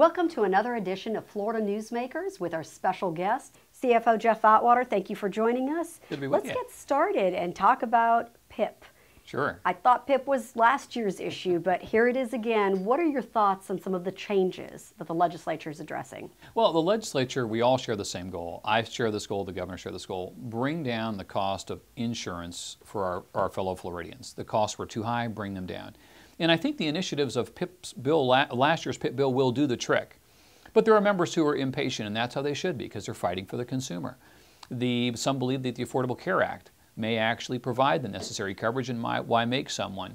Welcome to another edition of Florida Newsmakers with our special guest, CFO Jeff Atwater. Thank you for joining us. Good to be with you. Let's get started and talk about PIP. Sure. I thought PIP was last year's issue, but here it is again. What are your thoughts on some of the changes that the legislature is addressing? Well, the legislature, we all share the same goal. I share this goal, the governor shares this goal. Bring down the cost of insurance for our fellow Floridians. The costs were too high, bring them down. And I think the initiatives of PIP's bill, last year's PIP bill, will do the trick. But there are members who are impatient, and that's how they should be, because they're fighting for the consumer. Some believe that the Affordable Care Act may actually provide the necessary coverage, and why make someone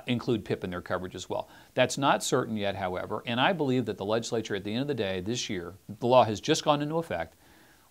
include PIP in their coverage as well. That's not certain yet, however, and I believe that the legislature at the end of the day this year, the law has just gone into effect,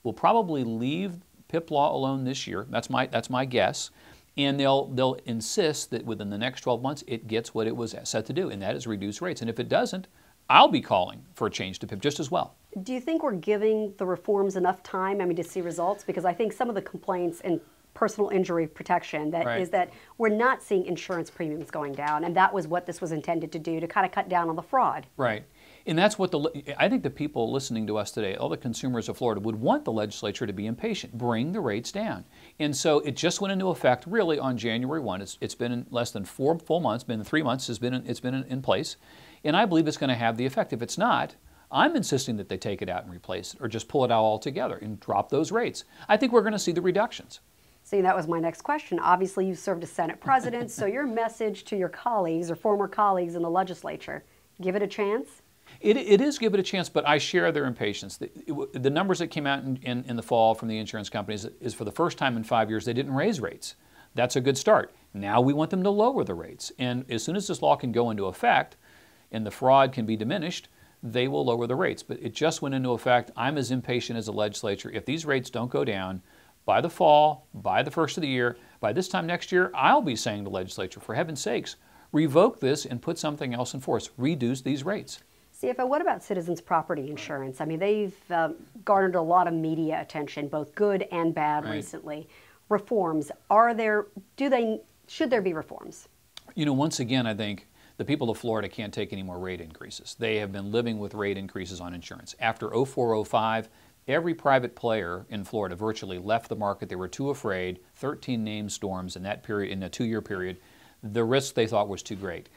will probably leave PIP law alone this year. That's my guess. And they'll insist that within the next 12 months it gets what it was set to do, and that is reduce rates. And if it doesn't, I'll be calling for a change to PIP just as well. Do you think we're giving the reforms enough time, to see results? Because I think some of the complaints in personal injury protection is that we're not seeing insurance premiums going down, and that was what this was intended to do, to kind of cut down on the fraud. Right. And that's what I think the people listening to us today, all the consumers of Florida, would want the legislature to be impatient. Bring the rates down. And so it just went into effect really on January 1. It's been in less than 4 full months, been 3 months, it's been in place. And I believe it's going to have the effect. If it's not, I'm insisting that they take it out and replace it, or just pull it out altogether and drop those rates. I think we're going to see the reductions. See, that was my next question. Obviously, you served as Senate President, so your message to your colleagues or former colleagues in the legislature, give it a chance? It is give it a chance, but I share their impatience. The numbers that came out in the fall from the insurance companies is for the first time in 5 years they didn't raise rates. That's a good start. Now we want them to lower the rates. And as soon as this law can go into effect and the fraud can be diminished, they will lower the rates. But it just went into effect. I'm as impatient as the legislature. If these rates don't go down by the fall, by the first of the year, by this time next year, I'll be saying to the legislature, for heaven's sakes, revoke this and put something else in force. Reduce these rates. CFO, what about citizens' property insurance? They've garnered a lot of media attention, both good and bad, recently. Reforms, should there be reforms? Once again, I think the people of Florida can't take any more rate increases. They have been living with rate increases on insurance. After 04-05, every private player in Florida virtually left the market. They were too afraid. 13 named storms in that period, in a 2-year period. The risk they thought was too great.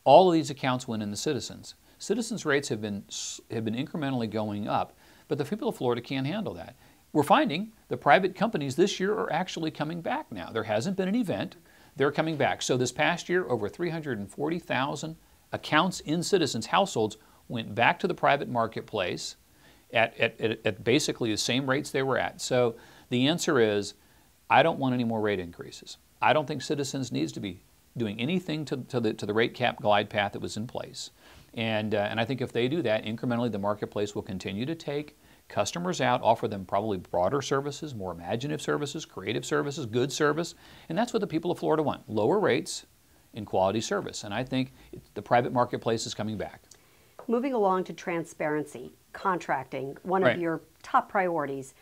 All of these accounts went into citizens. Citizens' rates have been incrementally going up, but the people of Florida can't handle that. We're finding the private companies this year are actually coming back now. There hasn't been an event. They're coming back. So this past year, over 340,000 accounts in citizens' households went back to the private marketplace at basically the same rates they were at. So the answer is, I don't want any more rate increases. I don't think Citizens needs to be doing anything to the rate cap glide path that was in place. And I think if they do that, incrementally the marketplace will continue to take customers out, offer them probably broader services, more imaginative services, creative services, good service, and that's what the people of Florida want, lower rates and quality service. And I think the private marketplace is coming back. Moving along to transparency, contracting, one of your top priorities.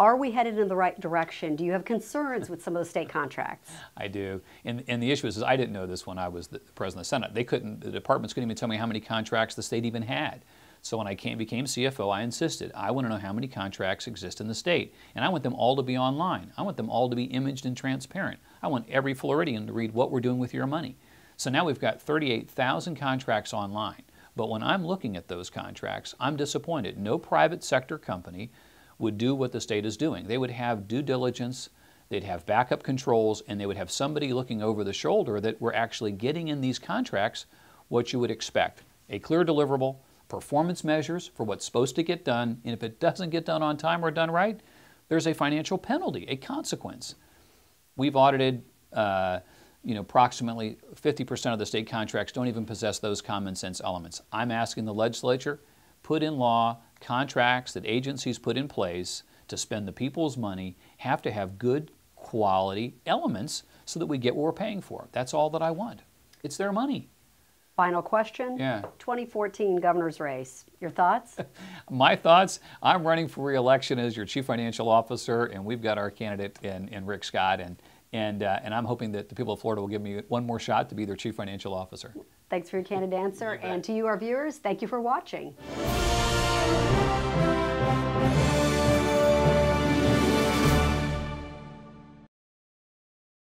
Are we headed in the right direction? Do you have concerns with some of the state contracts? I do. And the issue is I didn't know this when I was the president of the Senate. The departments couldn't even tell me how many contracts the state even had. So when I became CFO, I insisted, I want to know how many contracts exist in the state. And I want them all to be online. I want them all to be imaged and transparent. I want every Floridian to read what we're doing with your money. So now we've got 38,000 contracts online. But when I'm looking at those contracts, I'm disappointed. No private sector company would do what the state is doing. They would have due diligence, they'd have backup controls, and they would have somebody looking over the shoulder that we're actually getting in these contracts what you would expect. A clear deliverable, performance measures for what's supposed to get done, and if it doesn't get done on time or done right, there's a financial penalty, a consequence. We've audited approximately 50% of the state contracts don't even possess those common sense elements. I'm asking the legislature, put in law contracts that agencies put in place to spend the people's money have to have good quality elements so that we get what we're paying for. That's all that I want. It's their money. Final question. 2014 governor's race. Your thoughts? My thoughts, I'm running for re-election as your Chief Financial Officer, and we've got our candidate in Rick Scott, and I'm hoping that the people of Florida will give me one more shot to be their Chief Financial Officer. Thanks for your candid answer. And to you, our viewers, thank you for watching.